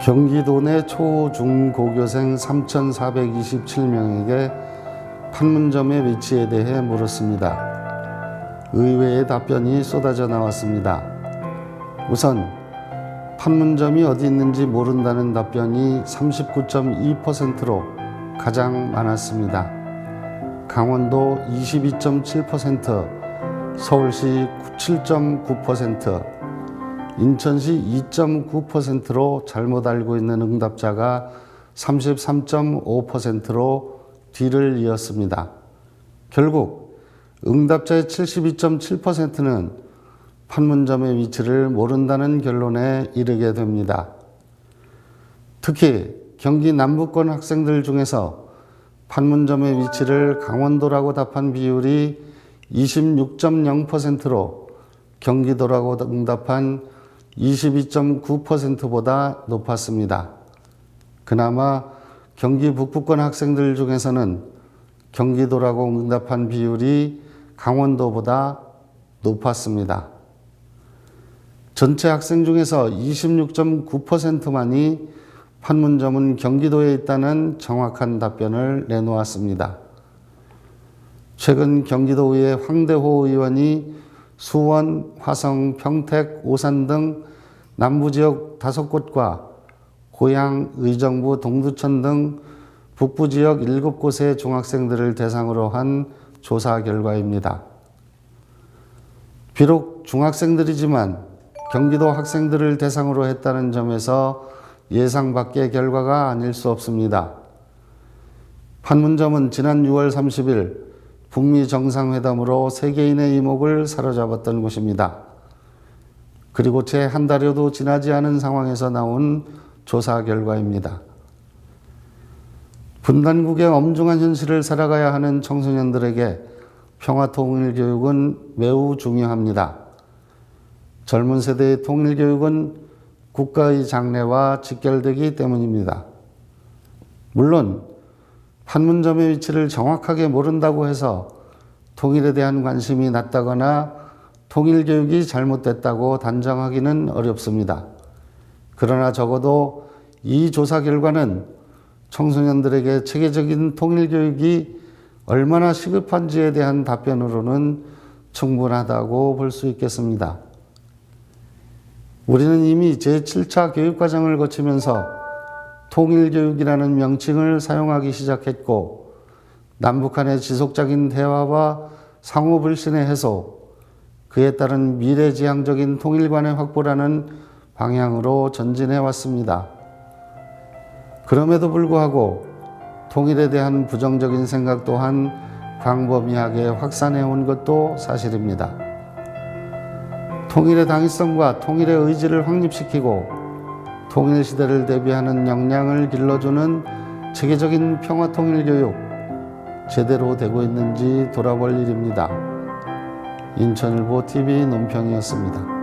경기도 내 초, 중, 고교생 3,427명에게 판문점의 위치에 대해 물었습니다. 의외의 답변이 쏟아져 나왔습니다. 우선 판문점이 어디 있는지 모른다는 답변이 39.2%로 가장 많았습니다. 강원도 22.7%, 서울시 7.9%, 인천시 2.9%로 잘못 알고 있는 응답자가 33.5%로 뒤를 이었습니다. 결국 응답자의 72.7%는 판문점의 위치를 모른다는 결론에 이르게 됩니다. 특히 경기 남부권 학생들 중에서 판문점의 위치를 강원도라고 답한 비율이 26.0%로 경기도라고 응답한 22.9%보다 높았습니다. 그나마 경기 북부권 학생들 중에서는 경기도라고 응답한 비율이 강원도보다 높았습니다. 전체 학생 중에서 26.9%만이 판문점은 경기도에 있다는 정확한 답변을 내놓았습니다. 최근 경기도의회 황대호 의원이 수원, 화성, 평택, 오산 등 남부지역 5곳과 고양, 의정부, 동두천 등 북부지역 7곳의 중학생들을 대상으로 한 조사 결과입니다. 비록 중학생들이지만 경기도 학생들을 대상으로 했다는 점에서 예상 밖의 결과가 아닐 수 없습니다. 판문점은 지난 6월 30일 북미 정상회담으로 세계인의 이목을 사로잡았던 곳입니다. 그리고 채 한 달여도 지나지 않은 상황에서 나온 조사 결과입니다. 분단국의 엄중한 현실을 살아가야 하는 청소년들에게 평화통일교육은 매우 중요합니다. 젊은 세대의 통일교육은 국가의 장래와 직결되기 때문입니다. 물론 판문점의 위치를 정확하게 모른다고 해서 통일에 대한 관심이 낮다거나 통일교육이 잘못됐다고 단정하기는 어렵습니다. 그러나 적어도 이 조사 결과는 청소년들에게 체계적인 통일교육이 얼마나 시급한지에 대한 답변으로는 충분하다고 볼 수 있겠습니다. 우리는 이미 제7차 교육과정을 거치면서 통일교육이라는 명칭을 사용하기 시작했고, 남북한의 지속적인 대화와 상호불신의 해소, 그에 따른 미래지향적인 통일관의 확보라는 방향으로 전진해 왔습니다. 그럼에도 불구하고 통일에 대한 부정적인 생각 또한 광범위하게 확산해 온 것도 사실입니다. 통일의 당위성과 통일의 의지를 확립시키고 통일시대를 대비하는 역량을 길러주는 체계적인 평화통일교육, 제대로 되고 있는지 돌아볼 일입니다. 인천일보 TV 논평이었습니다.